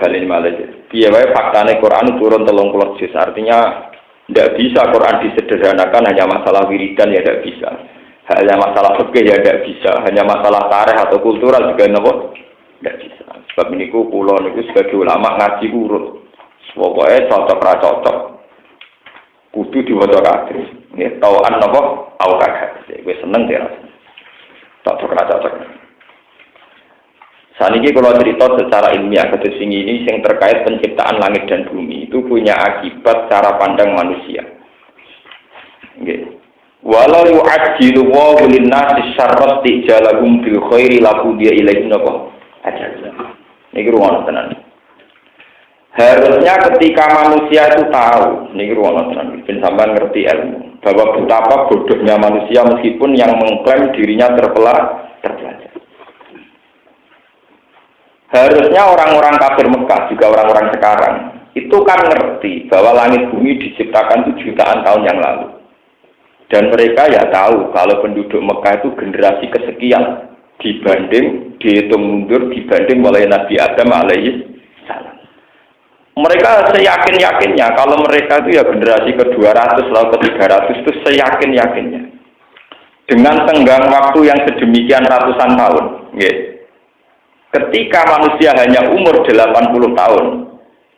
bal ini malah. Piye wae faktane Quran turun 30 juz. Artinya tidak bisa Quran disederhanakan hanya masalah wiridan ya tidak bisa. Hanya masalah fikih ya tidak bisa. Hanya masalah tarikh atau kultural juga napa tidak bisa. Sebab niku kula niku sebagai ulama ngaji urut. Pokoke cocok ra cocok. Kudu diwaca kabeh. Nggih tauan napa au kagak. Wis seneng ya. Cocok ra cocok. Saniki kalau cerita secara ilmiah kados ini yang terkait penciptaan langit dan bumi itu punya akibat cara pandang manusia. Nggih. Walau yu'ajjilu wa lin-nasi syarrat tijalahum bil khairi laqudiya ilaihi napa ajal. Niki ruang tenan. Harusnya ketika manusia itu tahu, niki ruang tenan, ben sampean ngerti ilmu bahwa betapa bodohnya manusia meskipun yang mengklaim dirinya terpelajar. Harusnya orang-orang kafir Mekah, juga orang-orang sekarang, itu kan ngerti bahwa langit bumi diciptakan itu jutaan tahun yang lalu. Dan mereka ya tahu kalau penduduk Mekah itu generasi kesekian dibanding, dihitung mundur dibanding mulai Nabi Adam alaihi salam. Mereka seyakin-yakinnya kalau mereka itu ya generasi ke-200 lalu ke-300 itu seyakin-yakinnya. Dengan tenggang waktu yang sedemikian ratusan tahun, gitu. Ketika manusia hanya umur 80 tahun,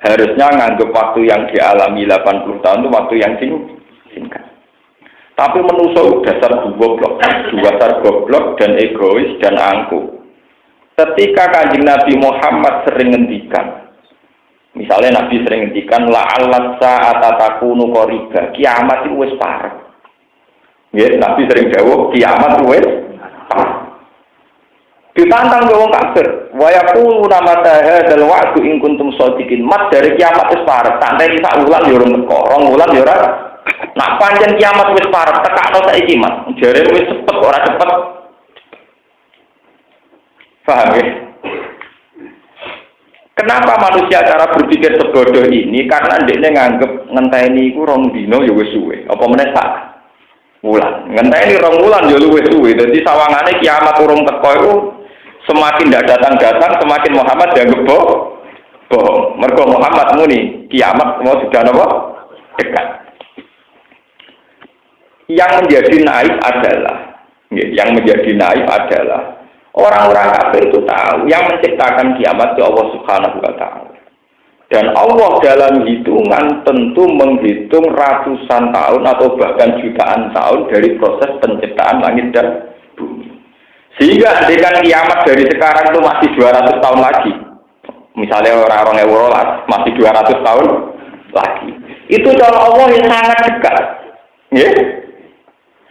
harusnya nganggap waktu yang dialami 80 tahun itu waktu yang singkat. Tapi manusia dasar goblok dan egois dan angkuh. Ketika Kanjeng Nabi Muhammad sering ngendikan, misalnya Nabi sering ngendikan la'allat sa'ata takunu qariba, kiamat itu wis parek. Nggih, Nabi sering dawuh kiamat wis parek. Ditantang ke wong kafir, wa yaquluna mata hadzal wa'du in kuntum shadiqin. Mat dari kiamat wis parek, santai sak wulan yo ora teko, rong wulan yo ora. Nak pancen kiamat wis parek, tekakno saiki, Mas. Jare wis cepet ora cepet. Paham ya? Kenapa manusia cara berpikir sebodoh ini? Karena ndekne nganggep ngenteni iku rong dina ya wis suwe. Apa meneh sak wulan. Ngenteni rong wulan ya luwih suwe. Dadi sawangane kiamat urung teko iku semakin tidak datang-datang, semakin Muhammad dianggap bohong. Mergo Muhammad muni kiamat mau sudah apa? Dekat. Yang menjadi naif adalah orang-orang kafir itu tahu yang menciptakan kiamat itu Allah Subhanahu wa taala. Dan Allah dalam hitungan tentu menghitung ratusan tahun atau bahkan jutaan tahun dari proses penciptaan langit dan bumi. Sehingga andaikan kiamat dari sekarang itu masih 200 tahun lagi. Misalnya orang-orang Eropa masih 200 tahun lagi. Itu cara Allah yang sangat dekat. Ya?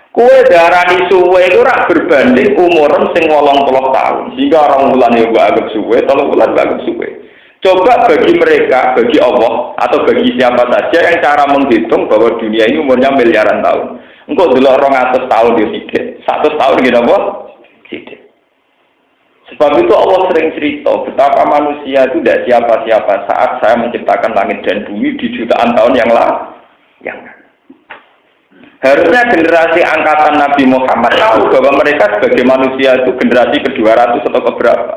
Kue darani suwe itu rak berbanding umuran sing 80 tahun. Sehingga orang bulan yang agak suwe, 3 bulan agak suwe. Coba bagi mereka, bagi Allah atau bagi siapa saja yang cara menghitung bahwa dunia ini umurnya miliaran tahun. Engkau dulu 200 tahun dia tidak, 100 tahun gitu apa? Tidak. Sebab itu Allah sering cerita betapa manusia itu tidak siapa-siapa saat saya menciptakan langit dan bumi di jutaan tahun yang lalu. Harusnya generasi angkatan Nabi Muhammad tahu bahwa mereka sebagai manusia itu generasi ke-200 atau keberapa.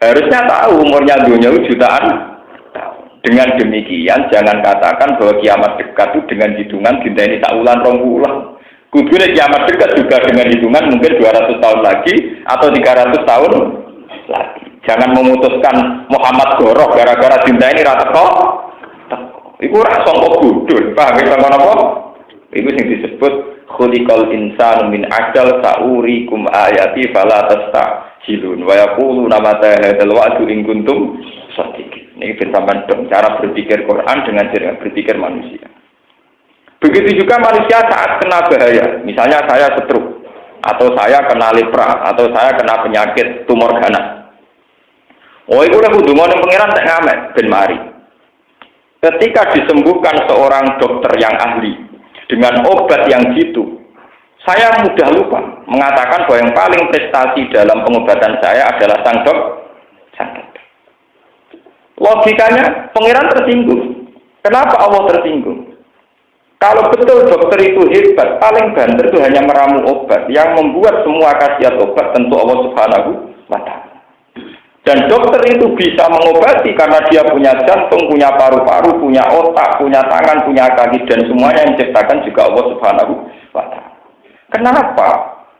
Harusnya tahu umurnya dunia jutaan tahun. Dengan demikian jangan katakan bahwa kiamat dekat itu dengan hitungan dinta ini tak ulang rong ulang. Kudune kiamat dekat juga dengan hitungan mungkin 200 tahun lagi atau 300 tahun lagi. Jangan memutuskan Muhammad goroh gara-gara dinta ini rata kok. Iku ora sangka bodho, paham ya sampeyan apa? Iku sing disebut khuliqal insanu min ajal sa'urikum ayati fala tastajilun wa yaquluna mata hadzal wa'du in kuntum shadiqin. Ini sampeyan dong cara berpikir Quran dengan cara berpikir manusia. Begitu juga manusia saat kena bahaya, misalnya saya stroke atau saya kena lepra atau saya kena penyakit tumor ganas. Oh, itu udah kudu ngene pangeran tak ngamet ben mari. Ketika disembuhkan seorang dokter yang ahli dengan obat yang jitu, saya mudah lupa mengatakan bahwa yang paling prestasi dalam pengobatan saya adalah sang dokter. Logikanya, pangeran tersinggung. Kenapa Allah tersinggung? Kalau betul dokter itu hebat, paling banter itu hanya meramu obat. Yang membuat semua khasiat obat tentu Allah Subhanahu wa ta'ala. Dan dokter itu bisa mengobati karena dia punya jantung, punya paru-paru, punya otak, punya tangan, punya kaki, dan semuanya yang diciptakan juga Allah Subhanahu wa Ta'ala. Kenapa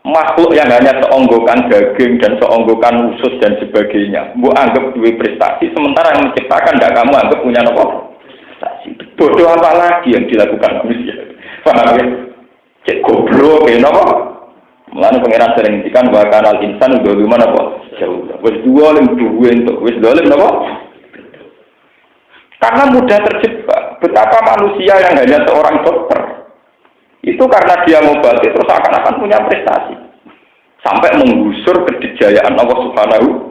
makhluk yang hanya seonggokan daging dan seonggokan usus dan sebagainya, bu anggap dua prestasi, sementara yang menciptakan tidak kamu anggap punya apa? Prestasi. Bodoh apa lagi yang dilakukan manusia? Paham ya? Cek goblok, ya apa? Mulane pangeran sering ngendikan wa kanal insan udah lumayan apa? Jauh. Wis dua lim duwe entuk wis dolim napa? Karena mudah terjebak. Betapa manusia yang hanya seorang dokter itu karena dia ngobati terus akan punya prestasi. Sampai menggusur kedijayaan Allah Subhanahu